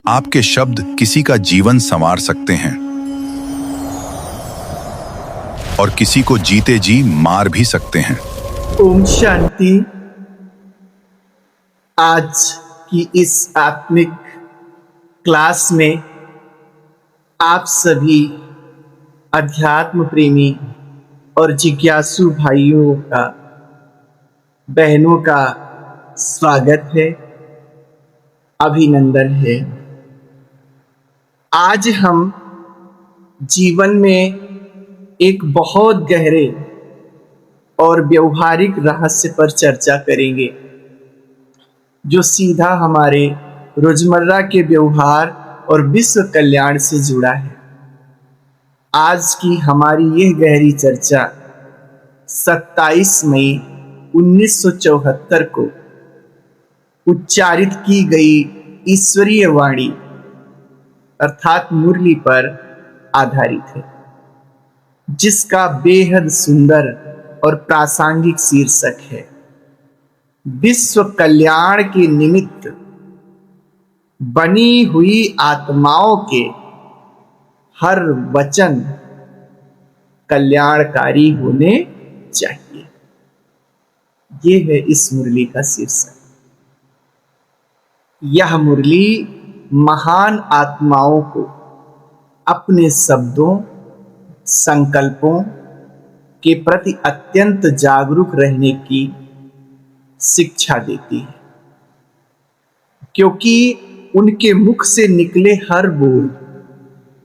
आपके शब्द किसी का जीवन संवार सकते हैं और किसी को जीते जी मार भी सकते हैं। ओम शांति। आज की इस आत्मिक क्लास में आप सभी अध्यात्म प्रेमी और जिज्ञासु भाइयों का, बहनों का स्वागत है, अभिनंदन है। आज हम जीवन में एक बहुत गहरे और व्यवहारिक रहस्य पर चर्चा करेंगे, जो सीधा हमारे रोजमर्रा के व्यवहार और विश्व कल्याण से जुड़ा है। आज की हमारी यह गहरी चर्चा 27 मई 1974 को उच्चारित की गई ईश्वरीय वाणी अर्थात मुरली पर आधारित है, जिसका बेहद सुंदर और प्रासंगिक शीर्षक है विश्व कल्याण के निमित्त बनी हुई आत्माओं के हर वचन कल्याणकारी होने चाहिए। ये है इस मुरली का शीर्षक। यह मुरली महान आत्माओं को अपने शब्दों, संकल्पों के प्रति अत्यंत जागरूक रहने की शिक्षा देती है, क्योंकि उनके मुख से निकले हर बोल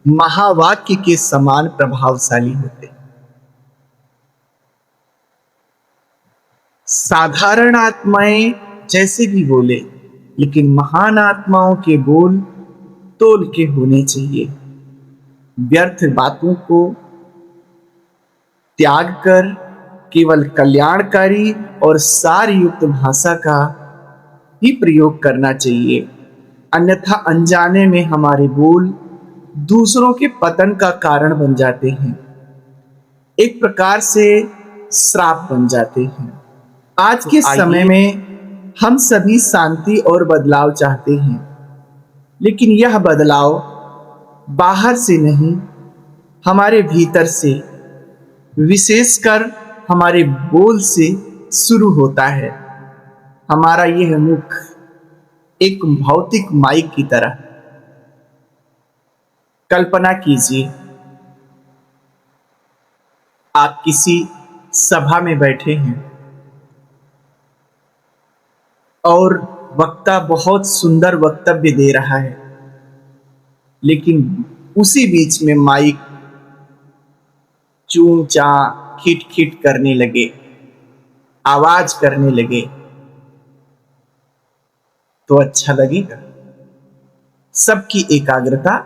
महावाक्य के समान प्रभावशाली होते हैं। साधारण आत्माएं जैसे भी बोले, लेकिन महान आत्माओं के बोल तोल के होने चाहिए। व्यर्थ बातों को त्याग कर केवल कल्याणकारी और सार युक्त भाषा का ही प्रयोग करना चाहिए, अन्यथा अनजाने में हमारे बोल दूसरों के पतन का कारण बन जाते हैं, एक प्रकार से श्राप बन जाते हैं। आज के समय में हम सभी शांति और बदलाव चाहते हैं, लेकिन यह बदलाव बाहर से नहीं, हमारे भीतर से, विशेषकर हमारे बोल से शुरू होता है। हमारा यह मुख एक भौतिक माइक की तरह। कल्पना कीजिए, आप किसी सभा में बैठे हैं और वक्ता बहुत सुंदर वक्तव्य दे रहा है, लेकिन उसी बीच में माइक चूं चा खिट खिट करने लगे, आवाज करने लगे, तो अच्छा लगेगा? सबकी एकाग्रता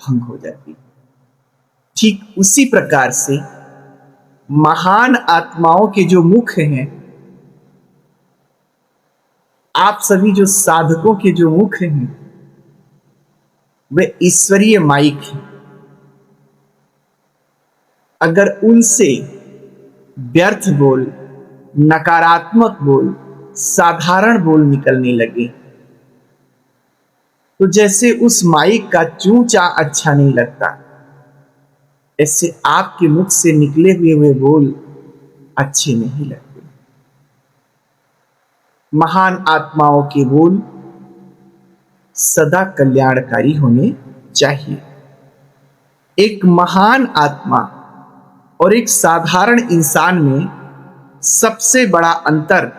भंग हो जाती। ठीक उसी प्रकार से महान आत्माओं के जो मुख हैं, आप सभी जो साधकों के जो मुख हैं, वे ईश्वरीय माइक हैं। अगर उनसे व्यर्थ बोल, नकारात्मक बोल, साधारण बोल निकलने लगे, तो जैसे उस माइक का चूं चा अच्छा नहीं लगता, ऐसे आपके मुख से निकले हुए बोल अच्छे नहीं लगते। महान आत्माओं के बोल सदा कल्याणकारी होने चाहिए। एक महान आत्मा और एक साधारण इंसान में सबसे बड़ा अंतर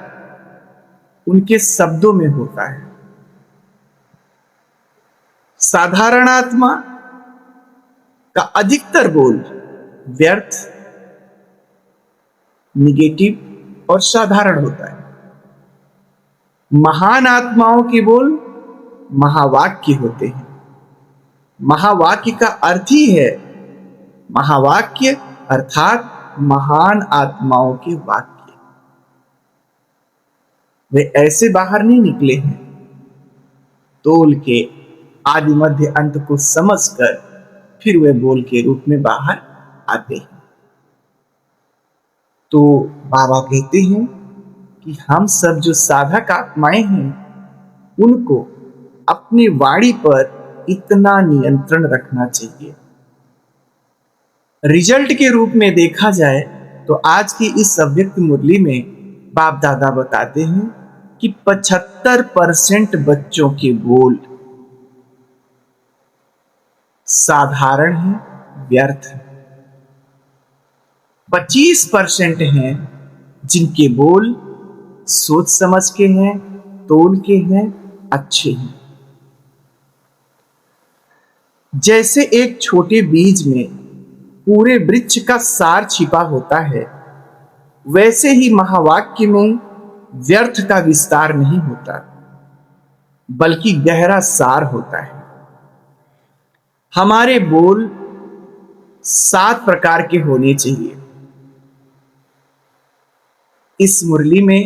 उनके शब्दों में होता है। साधारण आत्मा का अधिकतर बोल व्यर्थ, निगेटिव और साधारण होता है। महान आत्माओं के बोल महावाक्य होते हैं। महावाक्य का अर्थ ही है, महावाक्य अर्थात महान आत्माओं के वाक्य। वे ऐसे बाहर नहीं निकले हैं, तोल के आदि मध्य अंत को समझकर फिर वे बोल के रूप में बाहर आते हैं। तो बाबा कहते हैं कि हम सब जो साधक आत्माएं हैं, उनको अपनी वाणी पर इतना नियंत्रण रखना चाहिए। रिजल्ट के रूप में देखा जाए तो आज की इस अव्यक्त मुरली में बाप दादा बताते हैं कि 75% बच्चों के बोल साधारण है, व्यर्थ है। 25% हैं जिनके बोल सोच समझ के हैं, तोल के हैं, अच्छे हैं। जैसे एक छोटे बीज में पूरे वृक्ष का सार छिपा होता है, वैसे ही महावाक्य में व्यर्थ का विस्तार नहीं होता, बल्कि गहरा सार होता है। हमारे बोल 7 प्रकार के होने चाहिए। इस मुरली में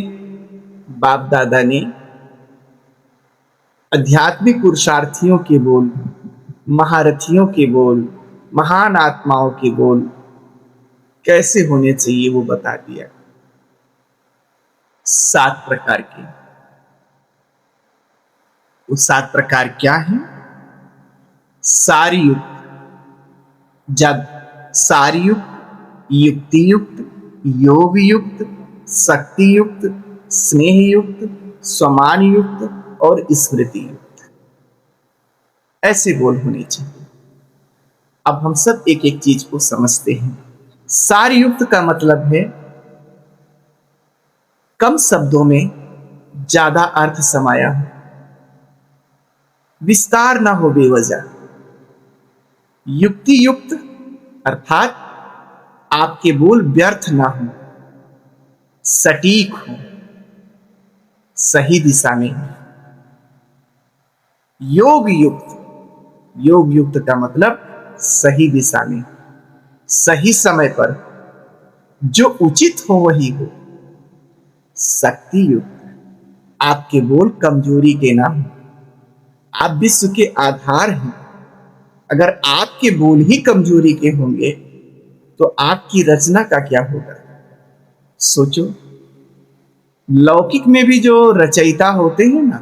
बाप दादा ने आध्यात्मिक पुरुषार्थियों के बोल, महारथियों के बोल, महान आत्माओं के बोल कैसे होने चाहिए वो बता दिया। 7 प्रकार के। वो 7 प्रकार क्या हैं? सारयुक्त, जब सारयुक्त, युक्तियुक्त, योग युक्त, शक्ति युक्त, स्नेह युक्त, स्वमान युक्त और स्मृति युक्त, ऐसे बोल होने चाहिए। अब हम सब एक एक चीज को समझते हैं। सारयुक्त का मतलब है कम शब्दों में ज्यादा अर्थ समाया हो, विस्तार ना हो बेवजह। युक्ति युक्त अर्थात आपके बोल व्यर्थ ना हो, सटीक हो, सही दिशा में हो। योग युक्त, योग युक्त का मतलब सही दिशा में, सही समय पर, जो उचित हो वही हो। शक्ति युक्त, आपके बोल कमजोरी के ना हो। आप विश्व के आधार हैं। अगर आपके बोल ही कमजोरी के होंगे तो आपकी रचना का क्या होगा? सोचो, लौकिक में भी जो रचयिता होते हैं ना,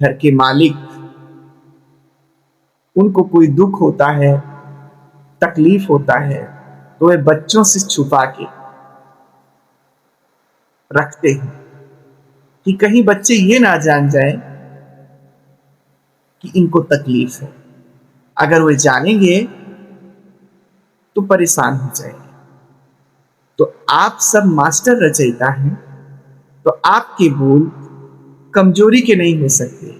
घर के मालिक, उनको कोई दुख होता है, तकलीफ होता है, तो वे बच्चों से छुपा के रखते हैं कि कहीं बच्चे ये ना जान जाए कि इनको तकलीफ है। अगर वे जानेंगे तो परेशान हो जाएंगे। तो आप सब मास्टर रचयिता हैं, तो आपके बोल कमजोरी के नहीं हो सकते।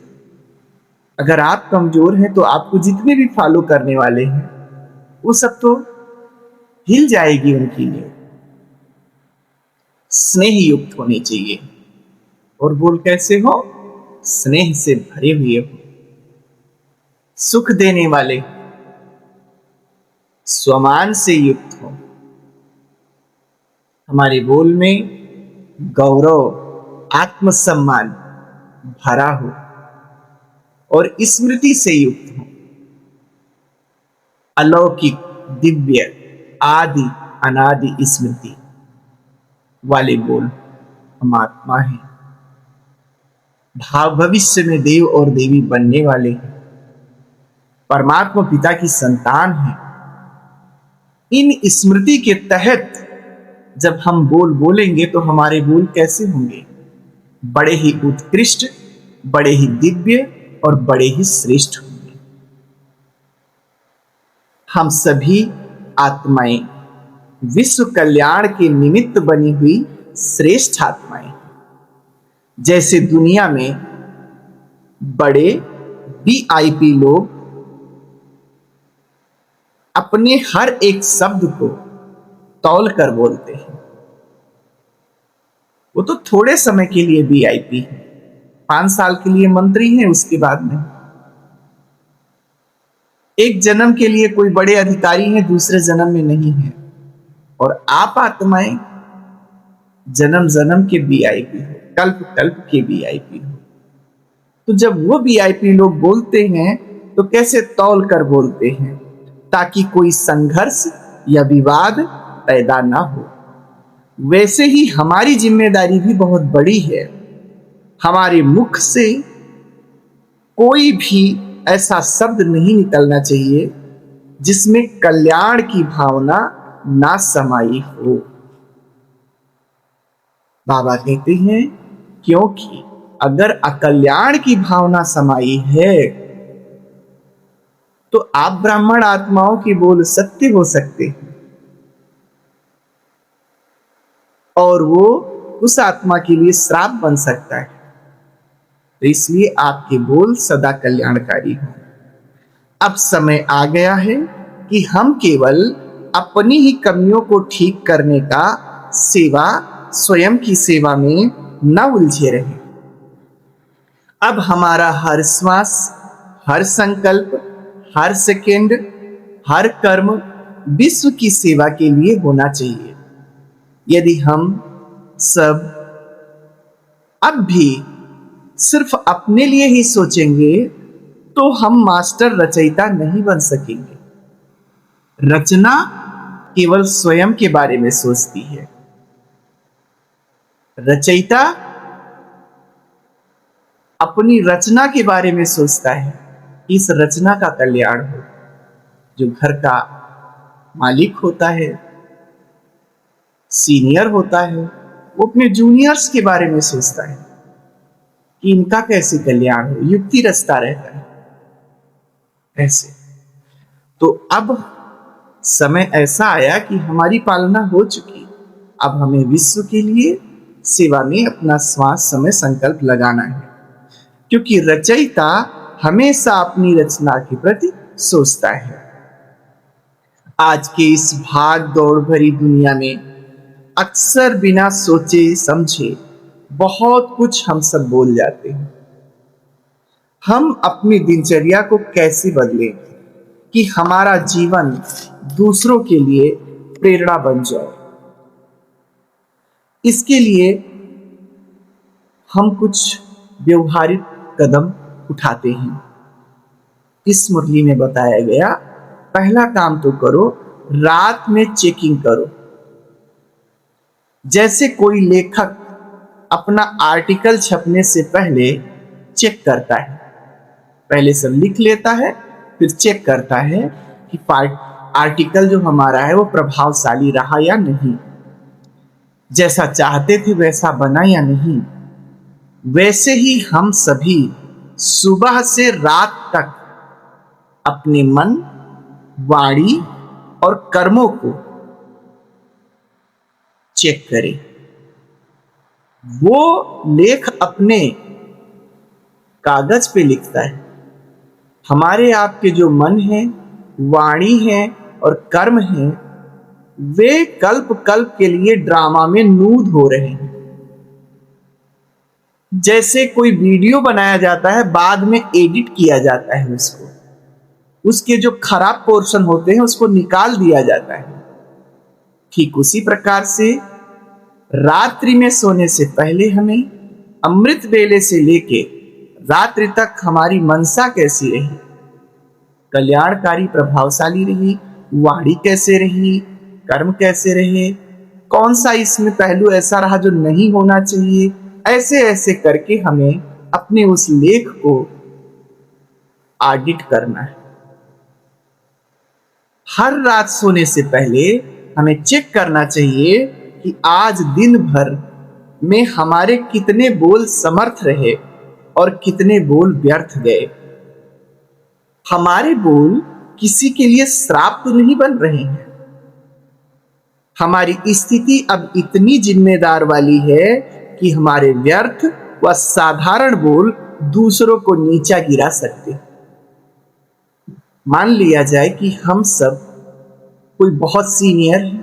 अगर आप कमजोर हैं तो आपको जितने भी फॉलो करने वाले हैं वो सब तो हिल जाएगी उनकी लिए। स्नेह युक्त होने चाहिए, और बोल कैसे हो? स्नेह से भरे हुए हो, सुख देने वाले, स्वमान से युक्त हो। हमारे बोल में गौरव, आत्मसम्मान भरा हो और स्मृति से युक्त हो। अलौकिक, दिव्य, आदि अनादि स्मृति वाले बोल हम आत्मा हैं। भाव भविष्य में देव और देवी बनने वाले हैं, परमात्मा पिता की संतान हैं। इन स्मृति के तहत जब हम बोल बोलेंगे तो हमारे बोल कैसे होंगे? बड़े ही उत्कृष्ट, बड़े ही दिव्य और बड़े ही श्रेष्ठ होंगे। हम सभी आत्माएं विश्व कल्याण के निमित्त बनी हुई श्रेष्ठ आत्माएं। जैसे दुनिया में बड़े वीआईपी लोग अपने हर एक शब्द को तौल कर बोलते हैं, वो तो थोड़े समय के लिए वीआईपी है, 5 साल के लिए मंत्री हैं, उसके बाद में एक जन्म के लिए कोई बड़े अधिकारी हैं, दूसरे जन्म में नहीं है। और आप आत्माएं जन्म जन्म के वीआईपी हो, कल्प कल्प के वीआईपी हो। तो जब वो वीआईपी लोग बोलते हैं तो कैसे तौल कर बोलते हैं, ताकि कोई संघर्ष या विवाद पैदा ना हो। वैसे ही हमारी जिम्मेदारी भी बहुत बड़ी है। हमारे मुख से कोई भी ऐसा शब्द नहीं निकलना चाहिए जिसमें कल्याण की भावना ना समाई हो। बाबा कहते हैं क्योंकि अगर अकल्याण की भावना समाई है तो आप ब्राह्मण आत्माओं की बोल सत्य हो सकते हैं और वो उस आत्मा के लिए श्राप बन सकता है। तो इसलिए आपके बोल सदा कल्याणकारी हो। अब समय आ गया है कि हम केवल अपनी ही कमियों को ठीक करने का सेवा, स्वयं की सेवा में न उलझे रहे। अब हमारा हर श्वास, हर संकल्प, हर सेकेंड, हर कर्म विश्व की सेवा के लिए होना चाहिए। यदि हम सब अब भी सिर्फ अपने लिए ही सोचेंगे तो हम मास्टर रचयिता नहीं बन सकेंगे। रचना केवल स्वयं के बारे में सोचती है, रचयिता अपनी रचना के बारे में सोचता है कि इस रचना का कल्याण हो। जो घर का मालिक होता है, सीनियर होता है, वो अपने जूनियर्स के बारे में सोचता है कि इनका कैसे कल्याण हो, युक्ति रचता रहता है ऐसे। तो अब समय ऐसा आया कि हमारी पालना हो चुकी, अब हमें विश्व के लिए सेवा में अपना श्वास, समय, संकल्प लगाना है, क्योंकि रचयिता हमेशा अपनी रचना के प्रति सोचता है। आज के इस भाग दौड़ भरी दुनिया में अक्सर बिना सोचे समझे बहुत कुछ हम सब बोल जाते हैं। हम अपनी दिनचर्या को कैसे बदलें कि हमारा जीवन दूसरों के लिए प्रेरणा बन जाए। इसके लिए हम कुछ व्यवहारिक कदम उठाते हैं। इस मुरली में बताया गया, पहला काम तो करो, रात में चेकिंग करो। जैसे कोई लेखक अपना आर्टिकल छपने से पहले चेक करता है, पहले सब लिख लेता है, फिर चेक करता है कि आर्टिकल जो हमारा है वो प्रभावशाली रहा या नहीं, जैसा चाहते थे वैसा बना या नहीं। वैसे ही हम सभी सुबह से रात तक अपने मन, वाणी और कर्मों को चेक करें। वो लेख अपने कागज पे लिखता है, हमारे आपके जो मन है, वाणी है और कर्म है, वे कल्प कल्प के लिए ड्रामा में नूद हो रहे हैं। जैसे कोई वीडियो बनाया जाता है, बाद में एडिट किया जाता है, उसके जो खराब पोर्शन होते हैं उसको निकाल दिया जाता है। ठीक उसी प्रकार से रात्रि में सोने से पहले हमें अमृत वेले से लेके रात्रि तक हमारी मनसा कैसी रही, कल्याणकारी प्रभावशाली रही, वाणी कैसे रही, कर्म कैसे रहे, कौन सा इसमें पहलू ऐसा रहा जो नहीं होना चाहिए, ऐसे ऐसे करके हमें अपने उस लेख को ऑडिट करना है। हर रात सोने से पहले हमें चेक करना चाहिए कि आज दिन भर में हमारे कितने बोल समर्थ रहे और कितने बोल व्यर्थ गए। हमारे बोल किसी के लिए श्राप तो नहीं बन रहे हैं। हमारी स्थिति अब इतनी जिम्मेदार वाली है कि हमारे व्यर्थ व साधारण बोल दूसरों को नीचा गिरा सकते। मान लिया जाए कि हम सब कोई बहुत सीनियर है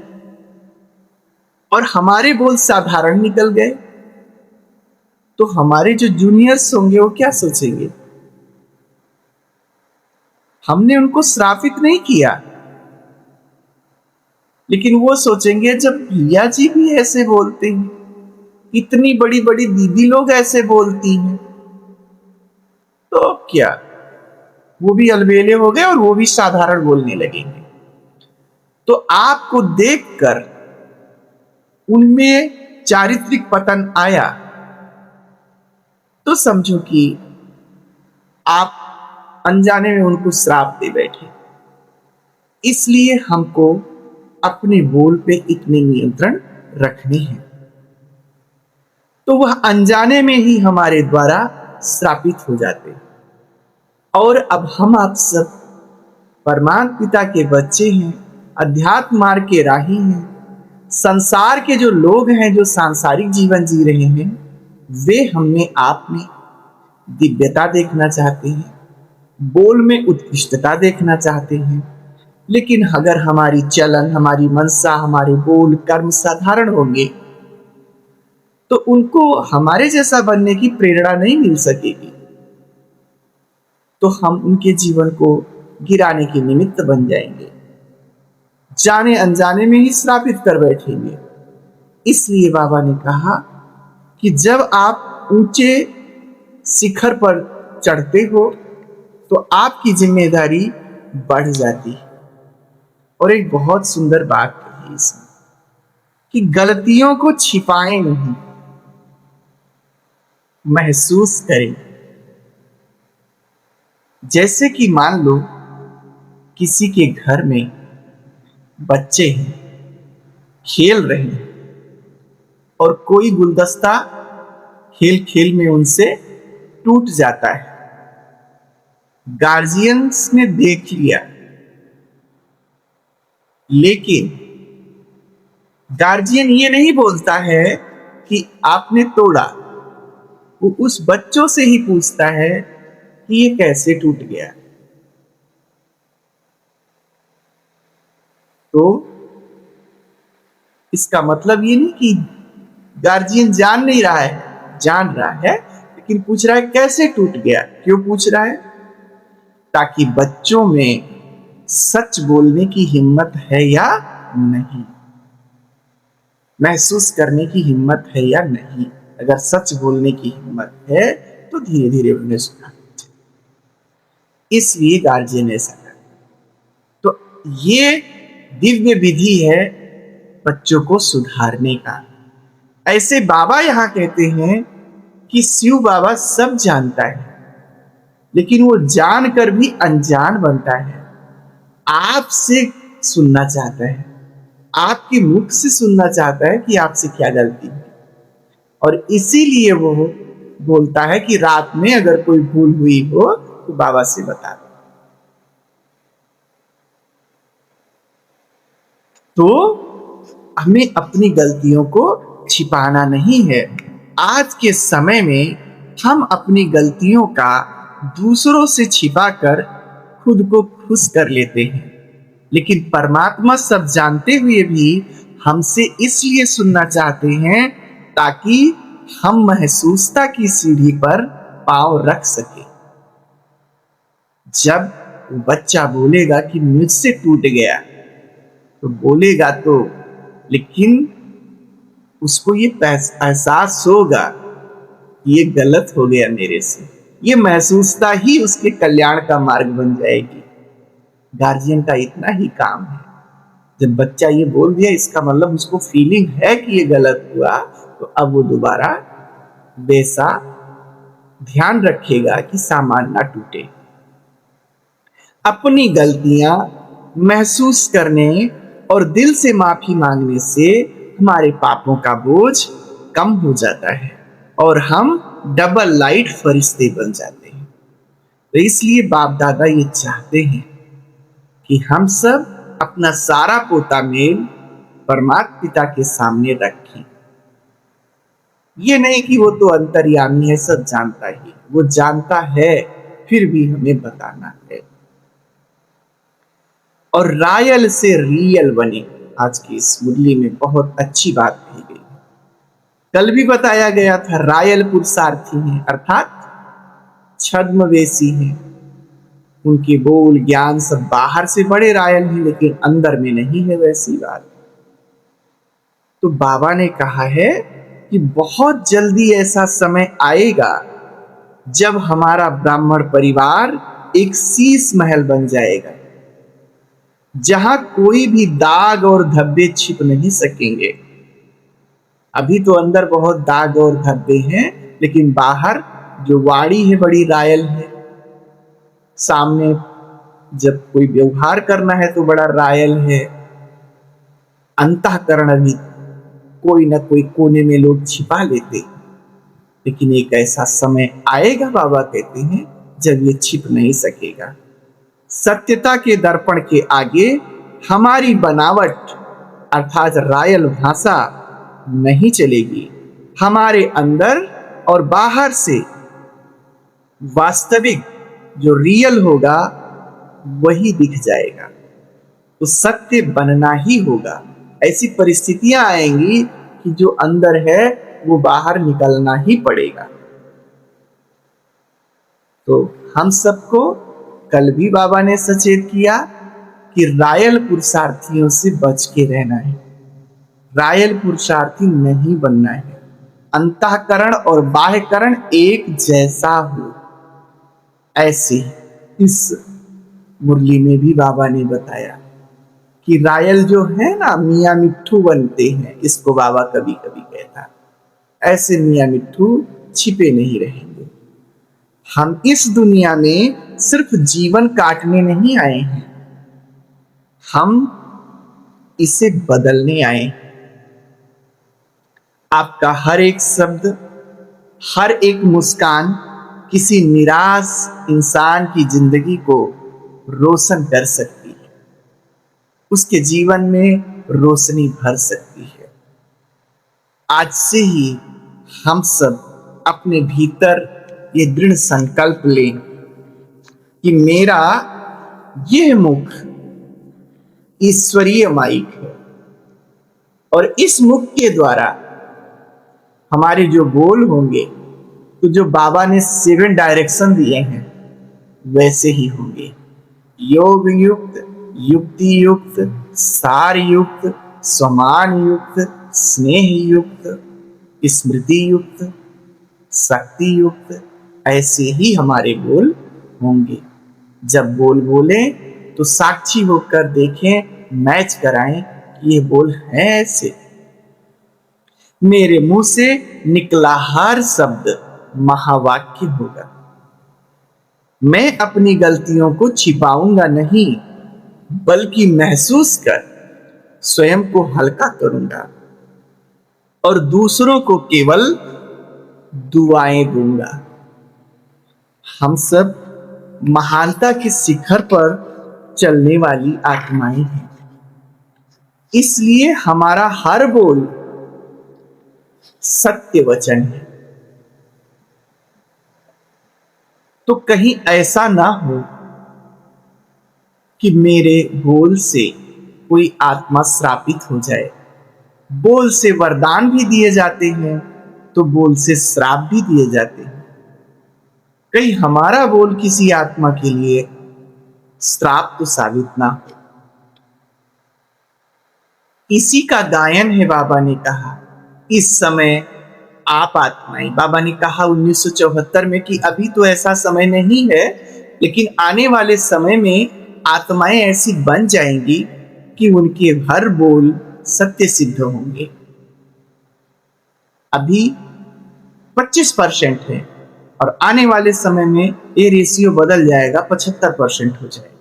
और हमारे बोल साधारण निकल गए, तो हमारे जो जूनियर्स होंगे वो क्या सोचेंगे? हमने उनको श्रापित नहीं किया, लेकिन वो सोचेंगे जब भैया जी भी ऐसे बोलते हैं, इतनी बड़ी बड़ी दीदी लोग ऐसे बोलती हैं, तो क्या वो भी अलबेले हो गए और वो भी साधारण बोलने लगेंगे। तो आपको देखकर उनमें चारित्रिक पतन आया तो समझो कि आप अनजाने में उनको श्राप दे बैठे। इसलिए हमको अपने बोल पे इतने नियंत्रण रखने हैं, तो वह अनजाने में ही हमारे द्वारा श्रापित हो जाते। और अब हम आप सब परमात्मा पिता के बच्चे हैं, अध्यात्म मार्ग के राही हैं। संसार के जो लोग हैं, जो सांसारिक जीवन जी रहे हैं, वे हमें आप में दिव्यता देखना चाहते हैं, बोल में उत्कृष्टता देखना चाहते हैं। लेकिन अगर हमारी चलन, हमारी मनसा, हमारे बोल कर्म साधारण होंगे तो उनको हमारे जैसा बनने की प्रेरणा नहीं मिल सकेगी, तो हम उनके जीवन को गिराने के निमित्त बन जाएंगे, जाने अनजाने में ही श्रापित कर बैठेंगे। इसलिए बाबा ने कहा कि जब आप ऊंचे शिखर पर चढ़ते हो तो आपकी जिम्मेदारी बढ़ जाती है। और एक बहुत सुंदर बात कही इसमें कि गलतियों को छिपाएं नहीं, महसूस करें। जैसे कि मान लो किसी के घर में बच्चे हैं, खेल रहे हैं और कोई गुलदस्ता खेल खेल में उनसे टूट जाता है। गार्जियंस ने देख लिया, लेकिन गार्जियन ये नहीं बोलता है कि आपने तोड़ा, वो उस बच्चों से ही पूछता है कि ये कैसे टूट गया। तो इसका मतलब ये नहीं कि गार्जियन जान नहीं रहा है, जान रहा है, लेकिन पूछ रहा है कैसे टूट गया। क्यों पूछ रहा है? ताकि बच्चों में सच बोलने की हिम्मत है या नहीं, महसूस करने की हिम्मत है या नहीं। अगर सच बोलने की हिम्मत है तो धीरे धीरे उन्हें सुधार। इसलिए गार्जियन ऐसा कर। तो ये दिव्य विधि है बच्चों को सुधारने का। ऐसे बाबा यहां कहते हैं कि शिव बाबा सब जानता है, लेकिन वो जानकर भी अनजान बनता है। आपसे सुनना चाहता है, आपके मुख से सुनना चाहता है कि आपसे क्या गलती है, और इसीलिए वो बोलता है कि रात में अगर कोई भूल हुई हो तो बाबा से बता दो। तो हमें अपनी गलतियों को छिपाना नहीं है। आज के समय में हम अपनी गलतियों का दूसरों से छिपाकर खुद को खुश कर लेते हैं, लेकिन परमात्मा सब जानते हुए भी हमसे इसलिए सुनना चाहते हैं ताकि हम महसूसता की सीढ़ी पर पांव रख सके। जब बच्चा बोलेगा कि मुझसे टूट गया, तो बोलेगा तो, लेकिन उसको ये एहसास होगा कि ये गलत हो गया मेरे से। ये महसूसता ही उसके कल्याण का मार्ग बन जाएगी। गार्जियन का इतना ही काम है। जब बच्चा ये बोल दिया, इसका मतलब उसको फीलिंग है कि ये गलत हुआ, तो अब वो दोबारा वैसा ध्यान रखेगा कि सामान ना टूटे। अपनी गलतियां महसूस करने और दिल से माफी मांगने से हमारे पापों का बोझ कम हो जाता है और हम डबल लाइट फरिश्ते बन जाते हैं। तो इसलिए बाप दादा ये चाहते हैं कि हम सब अपना सारा पोता मेल परमात्मा पिता के सामने रखें। ये नहीं कि वो तो अंतर्यामी है, सब जानता ही, वो जानता है, फिर भी हमें बताना है। और रायल से रियल बने। आज की इस मुरली में बहुत अच्छी बात कही गई। कल भी बताया गया था, रायल पुरुषार्थी हैं, अर्थात छद्मवेशी हैं। उनके बोल ज्ञान सब बाहर से बड़े रायल हैं, लेकिन अंदर में नहीं है वैसी बात। तो बाबा ने कहा है कि बहुत जल्दी ऐसा समय आएगा जब हमारा ब्राह्मण परिवार एक शीश महल बन जाएगा, जहां कोई भी दाग और धब्बे छिप नहीं सकेंगे। अभी तो अंदर बहुत दाग और धब्बे हैं, लेकिन बाहर जो वाड़ी है बड़ी रायल है, सामने जब कोई व्यवहार करना है तो बड़ा रायल है, अंतःकरण भी कोई ना कोई कोने में लोग छिपा लेते, लेकिन एक ऐसा समय आएगा, बाबा कहते हैं, जब ये छिप नहीं सकेगा। सत्यता के दर्पण के आगे हमारी बनावट अर्थात रायल भाषा नहीं चलेगी। हमारे अंदर और बाहर से वास्तविक जो रियल होगा वही दिख जाएगा। तो सत्य बनना ही होगा। ऐसी परिस्थितियां आएंगी कि जो अंदर है वो बाहर निकलना ही पड़ेगा। तो हम सबको कल भी बाबा ने सचेत किया कि रायल पुरुषार्थियों से बच के रहना है, रायल पुरुषार्थी नहीं बनना है। अंतःकरण और बाह्यकरण एक जैसा हो, ऐसे इस मुरली में भी बाबा ने बताया कि रायल जो है ना मियाँ मिट्ठू बनते हैं, इसको बाबा कभी कभी कहता, ऐसे मियाँ मिट्ठू छिपे नहीं रहेंगे। हम इस दुनिया में सिर्फ जीवन काटने नहीं आए हैं, हम इसे बदलने आए हैं। आपका हर एक शब्द, हर एक मुस्कान किसी निराश इंसान की जिंदगी को रोशन कर सकती है, उसके जीवन में रोशनी भर सकती है। आज से ही हम सब अपने भीतर ये दृढ़ संकल्प लें कि मेरा यह मुख ईश्वरीय माइक है और इस मुख के द्वारा हमारे जो बोल होंगे, तो जो बाबा ने 7 डायरेक्शन दिए हैं वैसे ही होंगे। योग युक्त, युक्ति युक्त, सार युक्त, समान युक्त, स्नेह युक्त, स्मृति युक्त, शक्ति युक्त, ऐसे ही हमारे बोल होंगे। जब बोल बोले तो साक्षी होकर देखें, मैच कराएं कि ये बोल है ऐसे। मेरे मुंह से निकला हर शब्द महावाक्य होगा। मैं अपनी गलतियों को छिपाऊंगा नहीं, बल्कि महसूस कर स्वयं को हल्का करूंगा और दूसरों को केवल दुआएं दूंगा। हम सब महानता के शिखर पर चलने वाली आत्माएं हैं, इसलिए हमारा हर बोल सत्य वचन है। तो कहीं ऐसा ना हो कि मेरे बोल से कोई आत्मा श्रापित हो जाए। बोल से वरदान भी दिए जाते हैं तो बोल से श्राप भी दिए जाते हैं। कहीं हमारा बोल किसी आत्मा के लिए श्राप तो साबित ना हो। इसी का गायन है। बाबा ने कहा इस समय आप आत्माएं, बाबा ने कहा 1974 में कि अभी तो ऐसा समय नहीं है, लेकिन आने वाले समय में आत्माएं ऐसी बन जाएंगी कि उनके हर बोल सत्य सिद्ध होंगे। अभी 25% है और आने वाले समय में ये रेशियो बदल जाएगा, 75% हो जाएगा।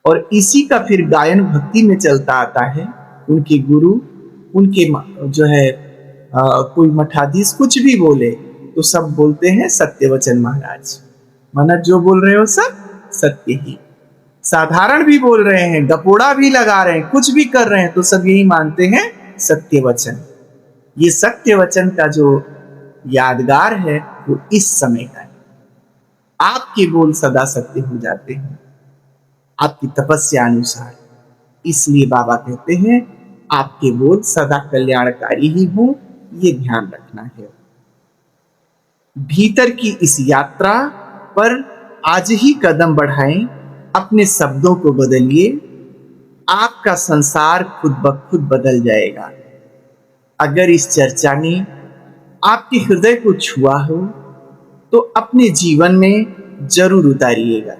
और इसी का फिर गायन भक्ति में चलता आता है। उनके गुरु, उनके जो है कोई मठाधीश कुछ भी बोले तो सब बोलते हैं सत्य वचन महाराज, माना जो बोल रहे हो सब सत्य ही। साधारण भी बोल रहे हैं, गपोड़ा भी लगा रहे हैं, कुछ भी कर रहे हैं, तो सब यही मानते हैं सत्य वचन। ये सत्य वचन का जो यादगार है वो इस समय का है। आपके बोल सदा सत्य हो जाते हैं आपकी तपस्या अनुसार। इसलिए बाबा कहते हैं आपके बोल सदा कल्याणकारी ही हो, ये ध्यान रखना है। भीतर की इस यात्रा पर आज ही कदम बढ़ाएं, अपने शब्दों को बदलिए, आपका संसार खुद ब खुद बदल जाएगा। अगर इस चर्चा ने आपके हृदय को छुआ हो तो अपने जीवन में जरूर उतारिएगा।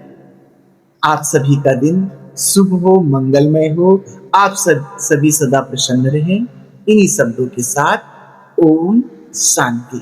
आप सभी का दिन शुभ हो, मंगलमय हो, आप सभी सदा प्रसन्न रहें। इन्हीं शब्दों के साथ ओम शांति।